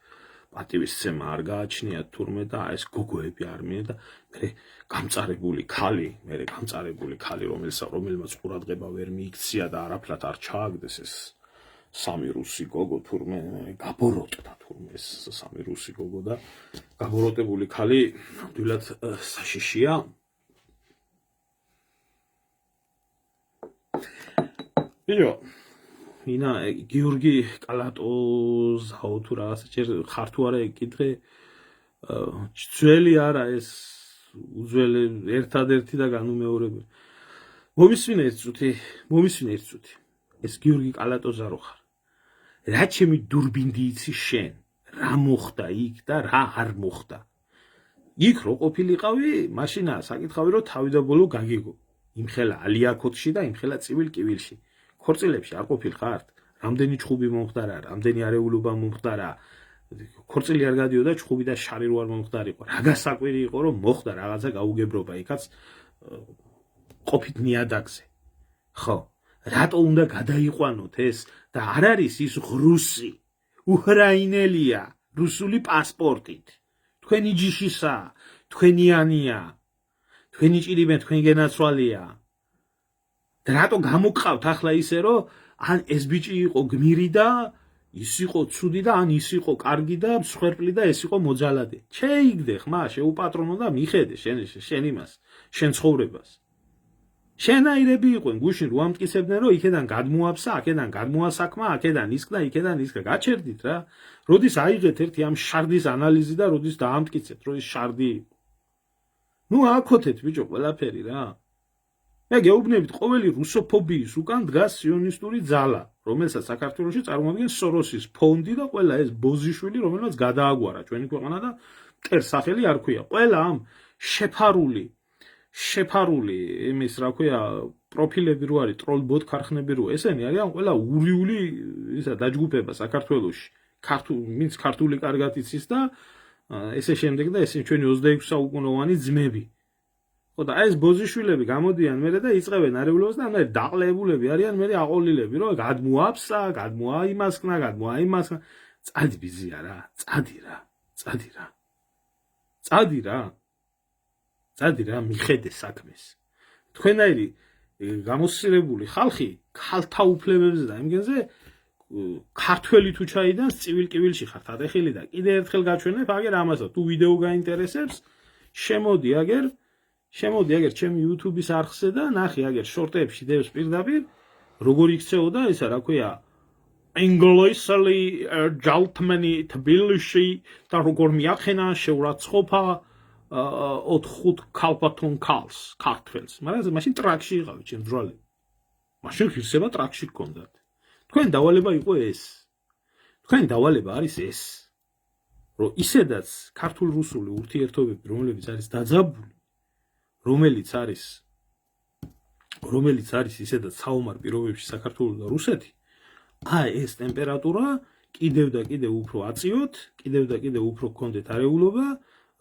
პატივისცემა არ გააჩნიათ თურმე და ეს გოგოები არ მიე და მე გამწარებული ქალი, რომელმაც ყურადღება ვერ მიიქცია და არაფრად არ ჩააგდეს ეს სამი რუსი გოგო თურმე გაბოროტდა თურმე ეს სამი რუსი გოგო და გაბოროტებული ქალი ნამდვილად საშიშია. ბიჭო ინა გიორგი კალატოზაო თუ რაღაცა ჯერ ხარ თუ არა კითხე ძველი არა ეს უძველი ერთადერთი და განუმეორებელი მომისმინე ერთ წუთი ეს გიორგი კალატოზა რო ხარ რა ჩემი დურბინდი იცი შენ რა მოხდა იქ და რა არ მოხდა იქ რო ყოფილიყავი მაშინა საკითხავი რომ თავი და ბოლო გაგიგო იმხელა ალიაქოთში და იმხელა წივილ კივილში ქორწილებში არ ყოფილიყართ რამდენი ჩხუბი მომხდარა რამდენი არეულობა მომხდარა ქორწილი არ გადიოდა ჩხუბი და შარი რო არ მომხდარიყო რა გასაკვირი იყო რომ მოხდა რაღაცა გაუგებრობა იქაც ყოფით ნიადაგზე ხო რატო უნდა გადაიყვანოთ ეს და არ არის ის რუსი უკრაინელია რუსული პასპორტით თქვენი ჯიშისა თქვენიანია თქვენი ჭირიმე თქვენი გენაცვალია და რატო გამოგყავთ ახლა ისე რომ ან ეს ბიჭი იყო გმირი და ის იყო ცუდი და ან ის იყო კარგი და მსხვერპლი და ეს იყო მოძალადე შეიგდე ხმა შეუპატრონო და მიხედე შენ იმას შენ ცხოვრებას შენაირები იყვენ გუშინ რო ამტკიცებდნენ რომ იქედან გადმოაფსა აქედან გადმოასაქმა აქედან ისკდა იქედან ისკდა გაჩერდით რა როდის აიღეთ ერთი ამ შარდის ანალიზი და როდის დაამტკიცებთ რომ ის შარდი ნუ აკოთეთ ბიჭო ყველაფერი რა მე გეუბნებით ყოველი რუსოფობიის უკან დგას სიონისტური ძალა რომელსაც საქართველოში წარმოადგენს სოროსის ფონდი და ყველა ეს ბოზიშვილი რომელმაც გადააგვარა ჩვენი ქვეყანა და მტერ სახელი არ ქვია ყველა ამ შეფარული იმის რა ქვია პროფილები რო არის ტროლბოტ ქარხნები რო ესენი არიან ყველა ურიული ისა დაჯგუფება საქართველოში ვინც ქართული კარგად იცის და ესე შემდეგ და ესე ჩვენი 26 საუკუნოვანი ძმები ხო და ეს ბოზიშვილები გამოდიან მერე და იწყებენ არეულობას და მე დაყლებულები არიან მე აყოლილები რომ გადმოაფსა გადმოაიმასკნა წადი ბიზია რა წადი რა მიხედე საქმეს თქვენაირი გამოსილებული ხალხი ქალთა უფლებებზე და იმგენზე ქართველი თუ ჩაიდანს წივილ კივილში ხართ ატეხილი და კიდე ერთხელ გაჩვენებ აგერ ამასა თუ ვიდეო გაინტერესებს შემოდი აგერ ჩემი YouTube-ის არხზე და ნახე აგერ შორტებში დევს პირდაპირ როგორ იქცეოდა ისა რა ქვია ინგლისელი ჯალთმენი თბილისში და როგორ მიახენა შეურაცხყოფა 4 ქალბატონ ქალს ქართველს მაგრამ მაშინ ტრაქში იყავით ჩემ ძრალი მაშინ ღირსება ტრაქში გქონდათ თქვენ დავალება იყო ეს თქვენ დავალება არის ეს რომ ისედაც ქართულ-რუსული ურთიერთობები რომლებიც არის დაძაბული რომელიც არის ისედაც საომარ პირობებში საქართველოს და რუსეთი ეს ტემპერატურა კიდევ და კიდევ უფრო აწიოთ კიდევ და კიდევ უფრო გქონდეთ არეულობა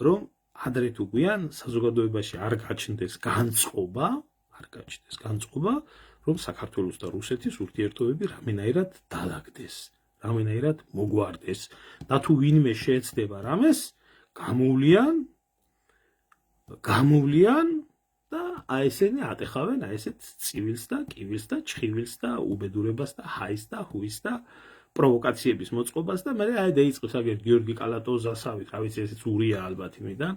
რომ ადრე თუ გვიან საზოგადოებაში არ გაჩნდეს განწყობა რომ საქართველოს და რუსეთის ურთიერთობები რამენაირად დაალაგდეს რამენაირად მოგვარდეს და თუ ვინმე შეეცდება რამეს გამოვლიან და ესენი ატეხავენ ესეთ წივილს და კივილს და ჩხივილს და უბედურებას და ჰაის და ჰუის და პროვოკაციების მოწყობას და მე დაიწყებს აგერ გიორგი კალატოზასავით რა ვიცი ესეც ურია ალბათ იმიდან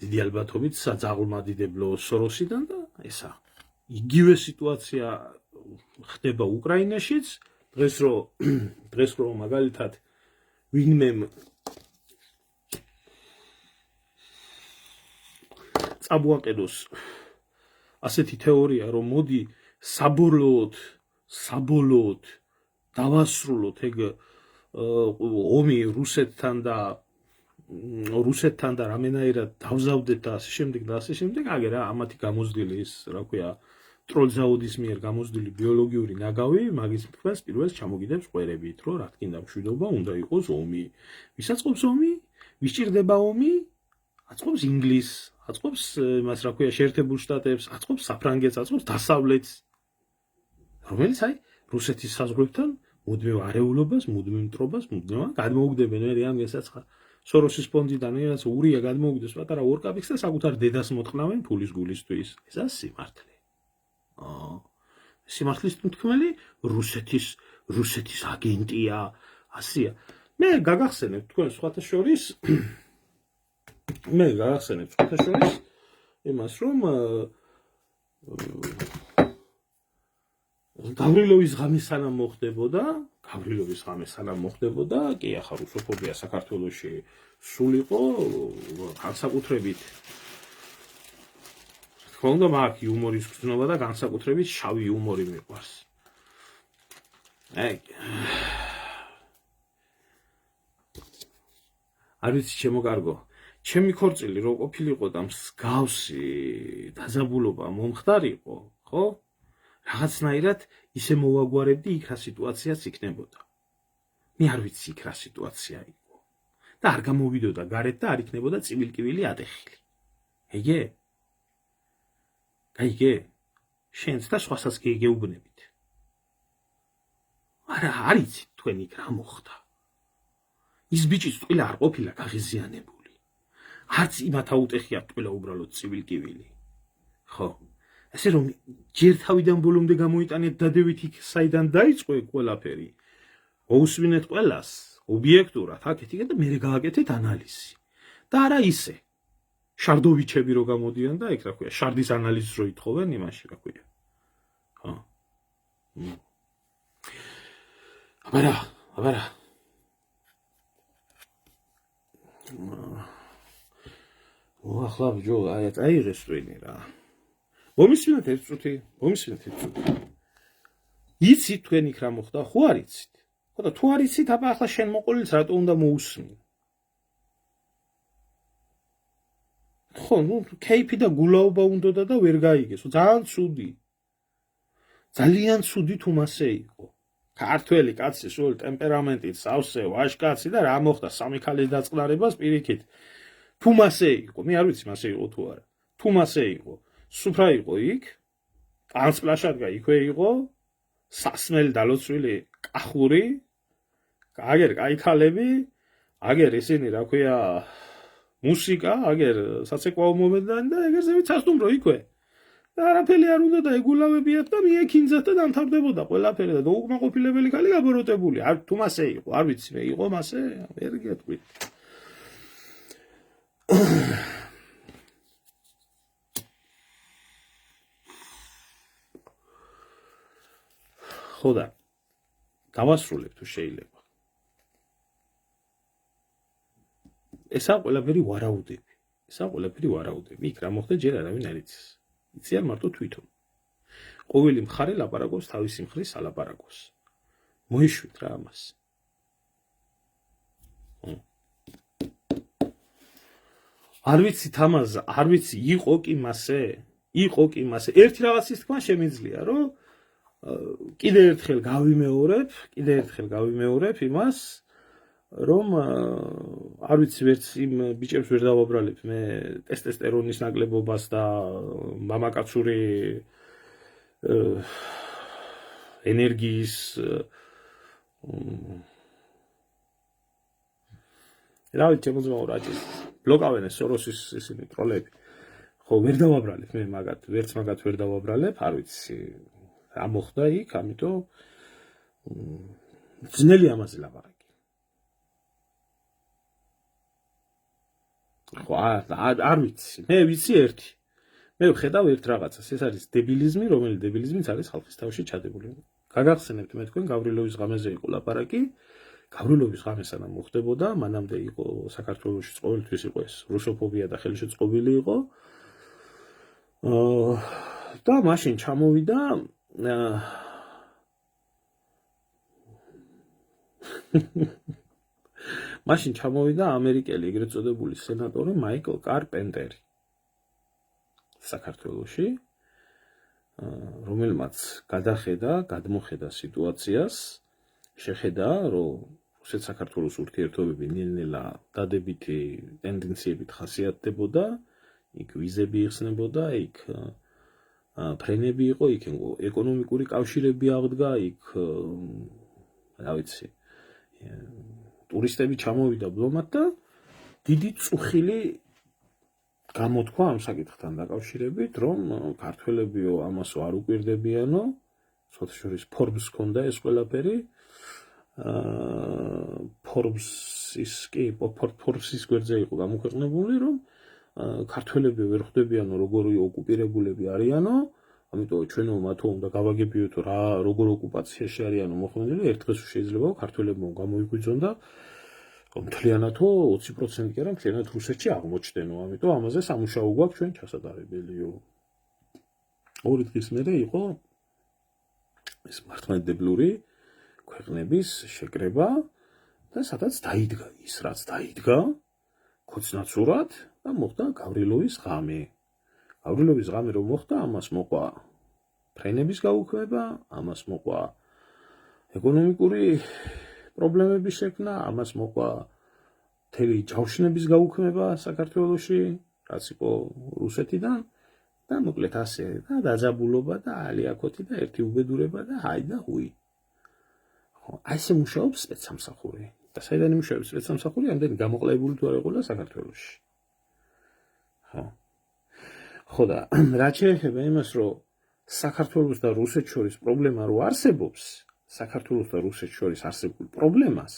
დიდი ალბათობით საძაღლმადიდებლო სოროსიდან და ესა იგივე სიტუაცია ხდება უკრაინაშიც, დღეს რომ მაგალითად ვინმე წაბუაყედოს ასეთი თეორია, რომ მოდი საბოლოოდ დავასრულოთ ეგ ომი რუსეთთან და რამენაირად დავზავდეთ და ასე შემდეგ, აგერა ამათი გამოზრდილი ის, რა ქვია, ტროლზაუდის მიერ გამოზრდილი ბიოლოგიური ნაგავი მაგის მხრას პირველს ჩამოგიდებს ყვერებით, რომ რა თქინდა მშვიდობა უნდა იყოს ომი. ვის აწყობს ომი? ვის ჭირდება ომი? აწყობს ინგლისს, აწყობს იმას, რა ქვია, შეერთებულ შტატებს, აწყობს საფრანგეთს, აწყობს დასავლეთს, რომელიც აი რუსეთის საზღვრებთან მუდმივ არეულობას, მუდმივ მტრობას, მუდმივ გადმოუგდებენ. მე ამ გასაცხა სოროსის ფონდიდან რაღაც ურია გადმოუგდეს პატარა ორკაპიკს და საკუთარ დედას მოთხნავენ ფულის გულისთვის. ესა სიმართლე. სიმართლის თქმელი რუსეთის აგენტია, ასია. მე გაგახსენებთ თქვენ სხვათა შორის იმას, რომ გავრილოვის ღამე სანამ მოხდებოდა, კი ახლა რუსოფობია საქართველოში სულ იყო, განსაკუთრებით თქმა უნდა მაგ იუმორის გრძნობა და განსაკუთრებით შავი იუმორი მიყვარს. არ ვიცი ჩემო კარგო, ჩემი ქორწილი რო ყოფილიყო და მსგავსი დაძაბულობა მომხდარიყო, ხო? რაღაცნაირად ისე მოვაგვარებდი იქ რა სიტუაციაც იქნებოდა. მე არ ვიცი იქ რა სიტუაცია იყო. და არ გამოვიდოდა გარეთ და არ იქნებოდა წივილკივილი ატეხილი. ეგე? გაიგე? შენც და სხვასაც გეუბნებით. არა, არ იცით თქვენ იქ რა მოხდა. ის ბიჭის ტყილა არ ყოფილა გაღიზიანებული. არც იმათ აუტეხიათ ტყილა უბრალოდ წივილკივილი. ხო? ასე რომ ჯერ თავიდან ბოლომდე გამოიტანეთ დადევით იქ საიდან დაიწყო ეგ ყველაფერი. მოусვინეთ ყველას ობიექტურად აქეთ და მერე გააკეთეთ ანალიზი. და არა ისე. შარდოვიჩები რო გამოდიან და ეგ რა ქვია, შარდის ანალიზს რო ითხოვენ იმაში რა ქვია. ხო? აბარა. ახლა ბიჭო, აიღეს ტვინი რა. მომისმინეთ ერთ წუთი. იცით თქვენ იქ რა მოხდა? ხო არ იცით? ხო და თუ არ იცით, აბა ახლა შენ მოყოლილს რატო უნდა მოусმინო? ხო, კეიფი და გულაობა უნდოდა და ვერ გაიგეს. ძალიან ცუდი თუ მასე იყო. ქართველი კაცი სულ ტემპერამენტით სავსე, ვაჟკაცი და რა მოხდა სამი ქალის დაწყნარებას პირიქით. თუ მასე იყო, მე არ ვიცი მასე იყო თუ არა. თუ მასე იყო, სუფრა იყო იქ, ტანსპლაშადგა იქვე იყო, სასმელი დალოცვილი კახური, აგერ კაი ქალები, აგერ ისინი რა ქვია, მუსიკა, აგერ საცეკვაო მომენტანი და ეგრზევით სასტუმრო იქვე. და არაფერი არ უნდა და ეგულავებიათ და მიექინძათ და დამთავრდებოდა ყველაფერი და დაუკმაყოფილებელი ქალი გაბოროტებული. არ თუ მასე იყო, არ ვიცი მე იყო მასე, ვერ გეტყვით. ხო და დავასრულებ თუ შეიძლება. ესა ყველაფერი ვარაუდები. იქ რა მოხდა ჯერ არავინ არ იცის. იციან მარტო თვითონ. ყოველი მხარე ლაპარაკობს თავისი მხრის ალაპარაკოს. მოიშვით რა ამას. არ ვიცით ამაზე, არ ვიცი, იყო კი მასე. ერთი რაღაცის თქმა შემიძლია, რომ კიდე ერთხელ გავიმეორებ იმას, რომ არ ვიცი ვერც იმ ბიჭებს ვერ დავაბრალებ მე ტესტესტერონის ნაკლებობას და მამაკაცური ენერგიის რა ვიცი შემოძმაო რაჭის ბლოკავენ ეს სოროსის ისინი ტროლები. ხო, ვერ დავაბრალებ მე ვერც მაგათ ვერ დავაბრალებ, არ ვიცი რა მოხდა იქ, ამიტომ ძნელი ამაზე ლაპარაკი. ხო, არ ვიცი. მე ვიცი ერთი. მე ვხედავ ერთ რაღაცას, ეს არის დებილიზმი, რომელიც დებილიზმიც არის ხალხის თავში ჩადებული. გაგახსენებთ მე თქვენ გავრილოვის ღამეზე იყო ლაპარაკი. გავრილოვის ღამე სანამ მოხდებოდა, მანამდე იყო საქართველოში ყოველთვის იყო ეს რუსოფობია და ხელშეწყობილი იყო. და მაშინ ჩამოვიდა მაშინ ჩამოვიდა ამერიკელი ეგრეთ წოდებული სენატორი მაიკლ კარპენტერი საქართველოში, რომელმაც გადმოხედა სიტუაციას, შეხედა, რომ რუსეთ-საქართველოს ურთიერთობები ნელ-ნელა დადებითი ტენდენციებით ხასიათდებოდა, იქ ვიზები იხსნებოდა, იქ ფრენები იყო, იქ ეკონომიკური კავშირები აღდგა, იქ რა ვიცი, ტურისტები ჩამოვიდა ბლომად და დიდი წუხილი გამოთქვა ამ საკითხთან დაკავშირებით, რომ ქართველებიო ამასო არ უკვირდებიანო, სხვათა შორის Forbes ჰქონდა ეს ყველაფერი, Forbes-ის გვერდზე იყო გამოქვეყნებული, რომ ქართველები ვერ ხვდებიანო როგორი ოკუპირებულები არიანო, ამიტომ ჩვენო მათო უნდა გავაგებიოთო რა როგორ ოკუპაციაში არიანო მოხმედილი, ერთ დღეს შეიძლება ქართველებმა გამოიგვიძონ და მთლიანათო 20% კი არა, მთლიანად რუსეთში აღმოჩნდენო, ამიტომ ამაზე სამუშაო გვაქვს ჩვენ ჩასატარებელიო. ორი დღის მერე იყო ეს მართლმადიდებლური ქვეყნების შეკრება და სადაც დაიდგა ის, რაც დაიდგა ქოცნაცურად და მოხდა გავრილოვის ღამე. გავრილოვის ღამე რომ მოხდა, ამას მოყვა ფრენების გაუქმება, ამას მოყვა ეკონომიკური პრობლემების შექმნა, ამას მოყვა მთელი ჯავშნების გაუქმება საქართველოში, რაც იყო რუსეთიდან და მოკლედ ასე და დაძაბულობა და ალიაკოთი და ერთი უბედურება და ჰაი და ჰუი. აი ესე მუშაობს სპეცსამსახური. და საიდან მუშაობს სპეცსამსახური, ამდენი გამოყლებული თუ არ იყო საქართველოში. ხო და რაც შეეხება იმას, რომ საქართველოს და რუსეთს შორის პრობლემა რო არსებობს, საქართველოს და რუსეთს შორის არსებულ პრობლემას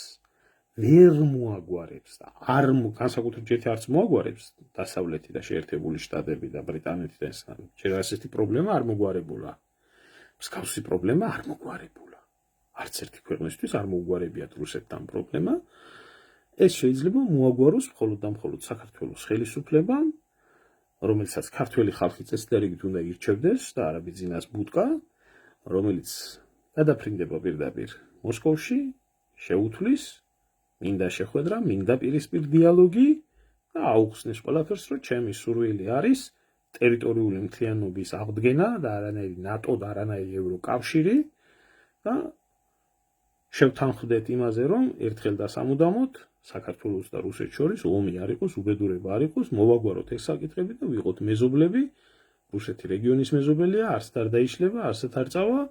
ვერ მოაგვარებს და არ განსაკუთრებით ერთი არც მოაგვარებს დასავლეთი და შეერთებული შტატები და ბრიტანეთი და ესა. ჯერ ასეთი პრობლემა არ მოგვარებულა. მსგავსი პრობლემა არ მოგვარებულა. არც ერთი ქვეყნისთვის არ მოუგვარებიათ რუსეთთან პრობლემა. ეს შეიძლება მოაგვაროს მხოლოდ და მხოლოდ საქართველოს ხელისუფლებამ, რომელსაც ქართველი ხალხი წესდარიგით უნდა ირჩევდეს და არა ბიძინას ბუტკა, რომელიც გადაფრინდება პირდაპირ მოსკოვში, შეუთვლის, მინდა შეხვედრა, მინდა პირისპირ დიალოგი და აუხსნის ყველაფერს, რომ ჩემი სურვილი არის ტერიტორიული მთლიანობის აღდგენა და არანაირი ნატო და არანაირი ევროკავშირი და შევთანხმდეთ იმაზე, რომ ერთხელ და სამუდამოდ საქართველოს და რუსეთს შორის ომი არ იყოს, უბედურება არ იყოს, მოვაგვაროთ ეს საკითხები და ვიყოთ მეზობლები. რუსეთი რეგიონის მეზობელია, არც არ დაიშლება, არცეთ არ წავა.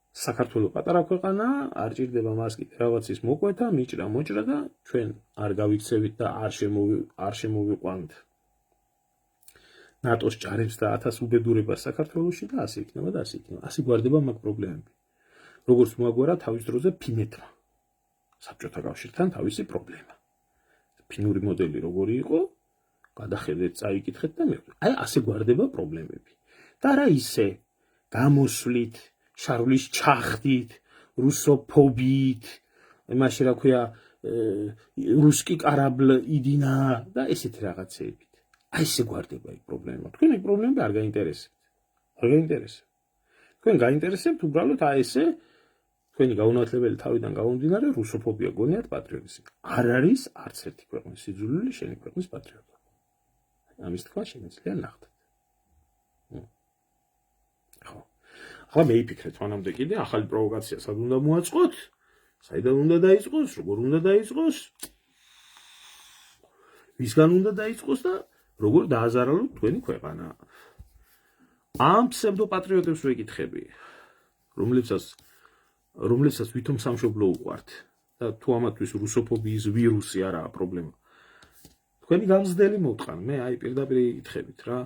საქართველოს პატარა ქვეყანაა, არ ჭირდება მას კიდე რაღაცის მოკვეთა, მიჭრა-მოჭრა და ჩვენ არ გავიქცევით და არ შემოვიყვანთ ნატოს ჯარებს და 1000 უბედურებას საქართველოში და ასე იქნება და ასე იქნება. ასე გვარდება მაგ პრობლემები. როგორც მოაგვარა თავის დროზე ფინეთმა. საბჭოთა კავშირთან თავისი პრობლემა. ფინური მოდელი როგორი იყო, გადახედეთ, წაიკითხეთ და მივხვდით. აი ასე გვარდება პრობლემები. და არა ისე გამოსვლით, შარვლის ჩახდით, რუსოფობიით, იმაში რა ქვია, რუსკი კარაბლ იდინა და ესეთი რაღაცეებით. აი ესე გვარდება იქ პრობლემა. თქვენ ეგ პრობლემები არ გაინტერესებთ. არ გაინტერესებთ. თქვენ გაინტერესებთ უბრალოდ აი ესე თქვენი გაუნათლებელი თავიდან გამომდინარე რუსოფობია გონიათ პატრიოტიზმი. არ არის არც ერთი ქვეყნის სიძულვილი შენი ქვეყნის პატრიოტობა. ამის თქვა შეიძლება ნახდეთ. ხო. ახლა მე ვიფიქრეთ მანამდე კიდე ახალი პროვოკაცია სად უნდა მოაწყოთ? საიდან უნდა დაიწყოს? როგორ უნდა დაიწყოს? ვისგან უნდა დაიწყოს და როგორ დააზარალოთ თქვენი ქვეყანა? ამ ფსევდოპატრიოტებს ვეკითხები, რომლებსაც ვითომ სამშობლო უყვართ და თუ ამათთვის რუსოფობიის ვირუსი არაა პრობლემა. თქვენი გამზრდელი მოვტყან, მე აი პირდაპირ ეკითხებით რა.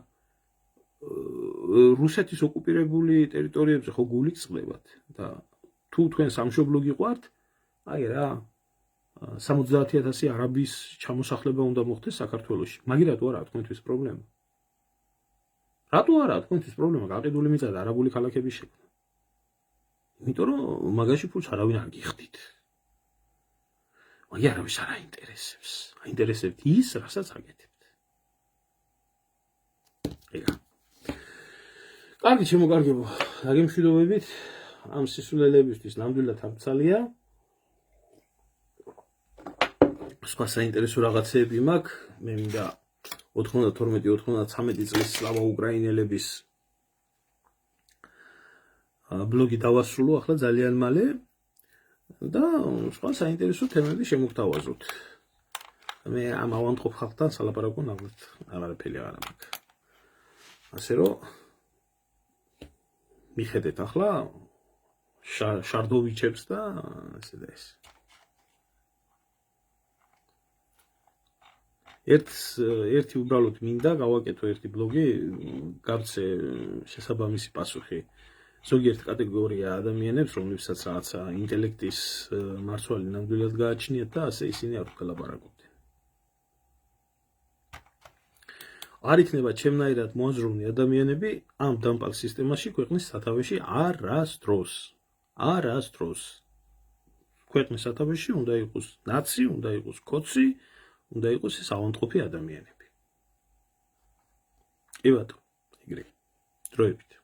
რუსეთის ოკუპირებული ტერიტორიებზე ხო გულით წყდებათ და თუ თქვენ სამშობლო გიყვართ, აი რა 70,000 არაბის ჩამოსახლება უნდა მოხდეს საქართველოში. მაგირატო არა თქვენთვის პრობლემა. რატო არა თქვენთვის პრობლემა გაყიდული მიწა და არაბული ქალაქების შექმნა? იმიტომ რომ მაგაში ფულს არავინ არ გიხდით. მაგრამ არავის არ აინტერესებს. აინტერესებთ ის, რასაც აკეთებთ. ეგა. კარგი შემოგარგებო, დაგემშვიდობებით. ამ სისულელებისთვის ნამდვილად ამცალია. სხვა საინტერესო რაღაცეები მაქვს. მე მინდა 92-93 წლის სლავა უკრაინელების ბლოგი დავასრულო ახლა ძალიან მალე და სხვა საინტერესო თემები შემოგთავაზოთ. მე ამ ავანტყოფ ხალხთან სალაპარაკო ნამდვილად აღარაფერი აღარ მაქვს. ასე რომ მიხედეთ ახლა შარდოვიჩებს და ესე და ეს. ერთი უბრალოდ მინდა გავაკეთო ერთი ბლოგი, გავცე შესაბამისი პასუხი ზოგიერთ კატეგორია ადამიანებს, რომლებსაც რაღაცა ინტელექტის მარცვალი ნამდვილად გააჩნიათ და ასე ისინი არ ვქალაპარაკობდნენ. არ იქნება ჩემნაირად მოაზროვნე ადამიანები ამ დამპალ სისტემაში ქვეყნის სათავეში არასდროს. არასდროს. ქვეყნის სათავეში უნდა იყოს ნაცი, უნდა იყოს კოცი, უნდა იყოს ეს ავანტყოფი ადამიანები. კი ბატონო, ეგრე. დროებით.